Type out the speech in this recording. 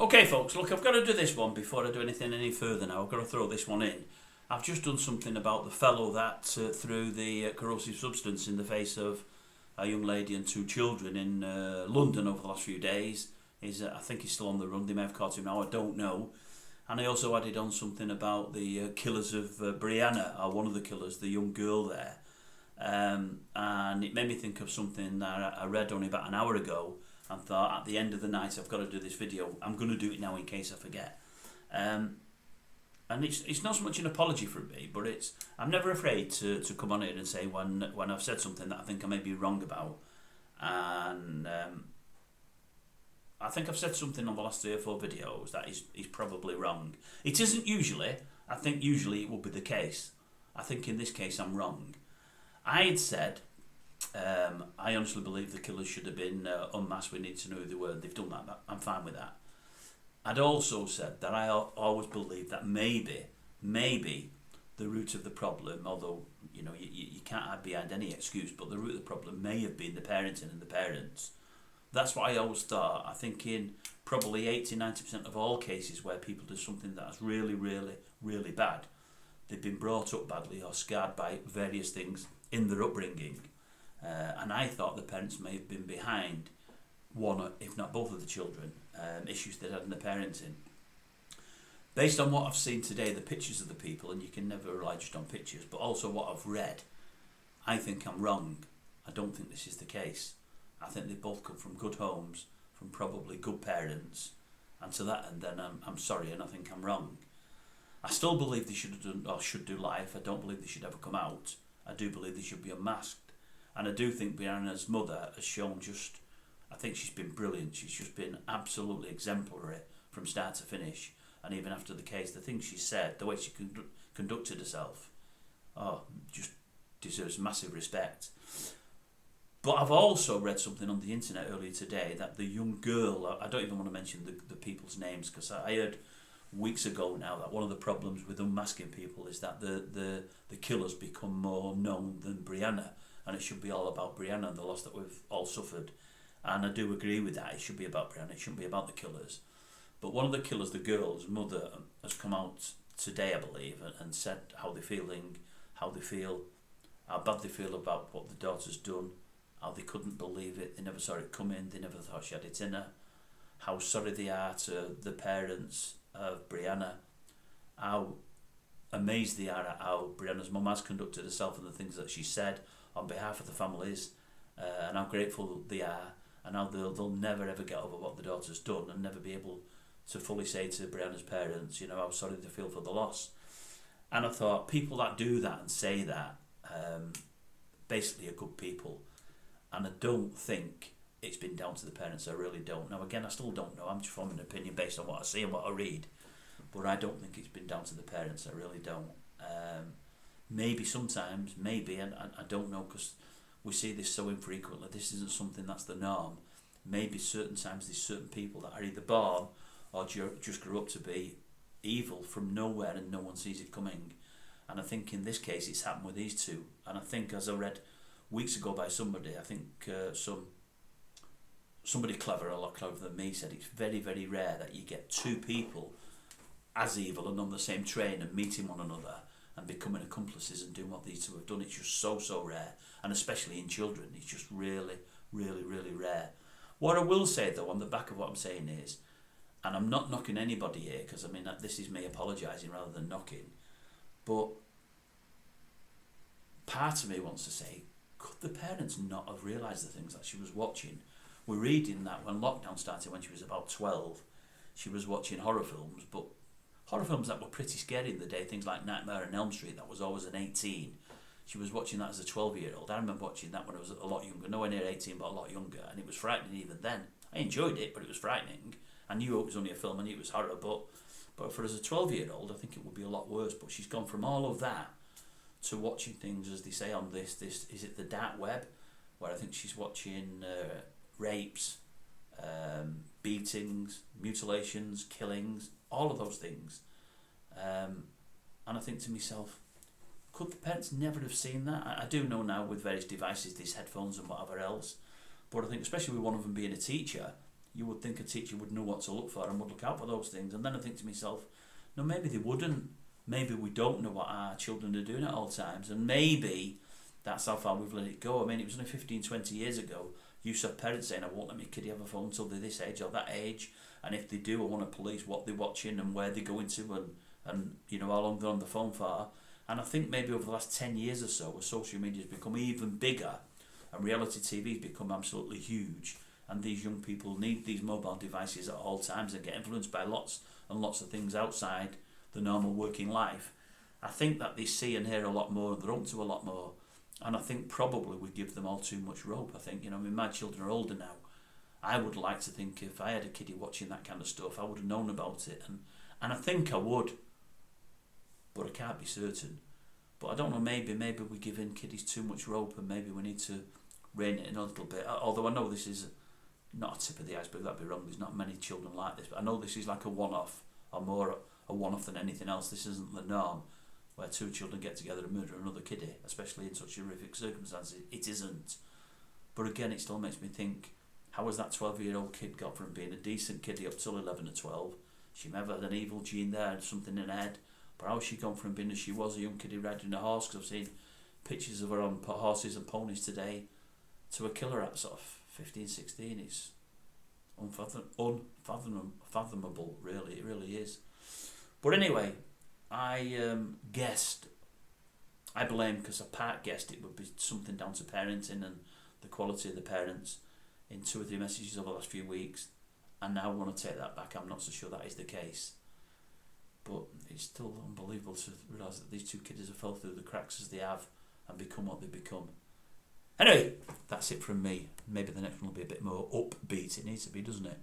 Okay folks, look, I've got to do this one before I do anything any further now. I've got to throw this one in. I've just done something about the fellow that threw the corrosive substance in the face of a young lady and two children in London over the last few days. I think he's still on the run. They may have caught him now, I don't know. And I also added on something about the killers of BRIANNA, or one of the killers, the young girl there. And it made me think of something that I read only about an hour ago and thought at the end of the night I've got to do this video. I'm going to do it now in case I forget. And it's not so much an apology from me, but I'm never afraid to come on here and say when I've said something that I think I may be wrong about. And I think I've said something on the last 3 or 4 videos that is probably wrong. It isn't usually. I think usually it will be the case. I think in this case I'm wrong. I had said I honestly believe the killers should have been unmasked. We need to know who they were. They've done that. I'm fine with that. I'd also said that I always believe that maybe the root of the problem, although you know you can't hide behind any excuse, but the root of the problem may have been the parenting and the parents. That's what I always thought. I think in probably 80-90% of all cases where people do something that's really, really, really bad, they've been brought up badly or scarred by various things in their upbringing. And I thought the parents may have been behind one, if not both of the children, issues they had in the parenting. Based on what I've seen today, the pictures of the people, and you can never rely just on pictures, but also what I've read, I think I'm wrong. I don't think this is the case. I think they both come from good homes, from probably good parents, and to that end then I'm sorry and I think I'm wrong. I still believe they should have done, or should do life. I don't believe they should ever come out. I do believe they should be unmasked. And I do think BRIANNA's mother has shown I think she's been brilliant. She's just been absolutely exemplary from start to finish. And even after the case, the things she said, the way she conducted herself, just deserves massive respect. But I've also read something on the internet earlier today that the young girl, I don't even want to mention the people's names, because I heard weeks ago now that one of the problems with unmasking people is that the killers become more known than BRIANNA, and it should be all about BRIANNA and the loss that we've all suffered. And I do agree with that. It should be about BRIANNA. It shouldn't be about the killers. But one of the killers, the girl's mother, has come out today, I believe, and said how they're feeling, how bad they feel about what the daughter's done, how they couldn't believe it, they never saw it coming, they never thought she had it in her, how sorry they are to the parents of BRIANNA, how amazed they are at how BRIANNA's mum has conducted herself and the things that she said on behalf of the families, and how grateful they are, and how they'll never ever get over what the daughter's done and never be able to fully say to BRIANNA's parents, you know, how sorry they feel for the loss. And I thought, people that do that and say that basically are good people. And I don't think it's been down to the parents. I really don't. Now again, I still don't know. I'm just forming an opinion based on what I see and what I read. But I don't think it's been down to the parents. I really don't. Maybe sometimes, and I don't know, because we see this so infrequently. This isn't something that's the norm. Maybe certain times there's certain people that are either born or just grew up to be evil from nowhere and no one sees it coming. And I think in this case it's happened with these two. And I think, as I read weeks ago by somebody, I think somebody clever, a lot cleverer than me, said it's very, very rare that you get two people as evil and on the same train and meeting one another and becoming accomplices and doing what these two have done. It's just so rare, and especially in children, it's just really, really, really rare. What I will say though, on the back of what I'm saying is, and I'm not knocking anybody here, because I mean this is me apologising rather than knocking, but part of me wants to say, could the parents not have realised the things that she was watching? We're reading that when lockdown started, when she was about 12, she was watching horror films, but horror films that were pretty scary in the day, things like Nightmare on Elm Street, that was always an 18. She was watching that as a 12-year-old. I remember watching that when I was a lot younger, nowhere near 18, but a lot younger, and it was frightening even then. I enjoyed it, but it was frightening. I knew it was only a film, I knew it was horror, but for as a 12-year-old, I think it would be a lot worse. But she's gone from all of that to watching things, as they say on this is it the dark web, where I think she's watching rapes, beatings, mutilations, killings, all of those things. And I think to myself, could the parents never have seen that? I do know now with various devices, these headphones and whatever else, but I think especially with one of them being a teacher, you would think a teacher would know what to look for and would look out for those things. And then I think to myself, no, maybe they wouldn't. Maybe we don't know what our children are doing at all times, and maybe that's how far we've let it go. I mean, it was only 15, 20 years ago, you saw parents saying, I won't let my kiddie have a phone until they're this age or that age, and if they do, I want to police what they're watching and where they're going to, and you know, how long they're on the phone for. And I think maybe over the last 10 years or so, as social media has become even bigger and reality TV has become absolutely huge, and these young people need these mobile devices at all times and get influenced by lots and lots of things outside the normal working life. I think that they see and hear a lot more, and they're up to a lot more, and I think probably we give them all too much rope. I think, you know, I mean, my children are older now. I would like to think if I had a kiddie watching that kind of stuff, I would have known about it, and I think I would, but I can't be certain. But I don't know, maybe we're giving kiddies too much rope, and maybe we need to rein it in a little bit. Although I know this is not a tip of the iceberg, that'd be wrong, there's not many children like this, but I know this is like a one-off, or more a one-off than anything else. This isn't the norm, where two children get together and murder another kiddie, especially in such horrific circumstances. It isn't. But again, it still makes me think, how has that 12-year-old kid got from being a decent kiddie up till 11 or 12? She may have had an evil gene there, something in her head, but how has she gone from being as she was, a young kiddie riding a horse, because I've seen pictures of her on horses and ponies today, to a killer at sort of 15, 16. It's unfathomable, really. It really is. But anyway, I blame, because I part guessed it would be something down to parenting and the quality of the parents in 2 or 3 messages over the last few weeks, and now I want to take that back. I'm not so sure that is the case, but it's still unbelievable to realise that these two kiddies have fell through the cracks as they have and become what they've become. Anyway, that's it from me. Maybe the next one will be a bit more upbeat. It needs to be, doesn't it?